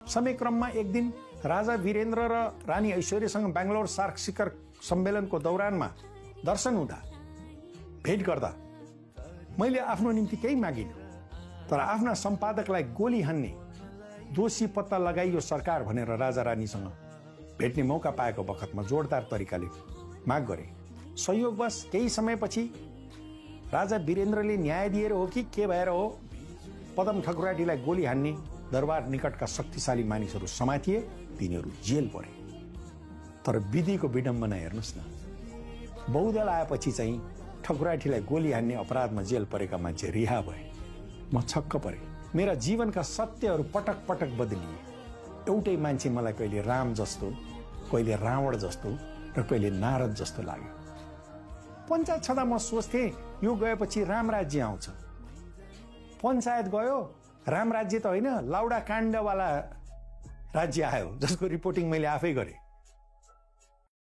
समय क्रममा एक दिन राजा वीरेन्द्र र रानी ऐश्वर्यसँग बेङ्गलोर सार्क शिखर सम्मेलनको दौरानमा दर्शन हुँदा भेट गर्दा मैले आफ्नो निम्ति केही मागिन, तर आफ्ना सम्पादकलाई गोली हान्ने दोषी पत्ता लगाइयो सरकार भनेर राजा रानीसँग भेट्ने मौका पाएको बखतमा जोरदार तरिकाले माग गरे। संयोगवश केही समयपछि राजा वीरेन्द्रले न्याय दिएर हो कि के भएर हो पदम ठकुराटीलाई गोली हान्ने दरबार निकटका शक्तिशाली मानिसहरू समातिए, तिनीहरू जेल परे। तर विधिको विडम्बना हेर्नुहोस् न, बहुदल आएपछि चाहिँ ठकुराटीलाई गोली हान्ने अपराधमा जेल परेका मान्छे रिहा भए। म छक्क परे। मेरा जीवनका सत्यहरू पटक पटक बदलिए। एउटै मान्छे मलाई कहिले राम जस्तो, कहिले रावण जस्तो र कहिले नारद जस्तो लाग्यो। पञ्चायत छँदा म सोच्थेँ यो गएपछि राम राज्य आउँछ। पञ्चायत गयो, राम राज्य त होइन, लाउडा काण्डवाला राज्य आयो, जसको रिपोर्टिङ मैले आफै गरेँ।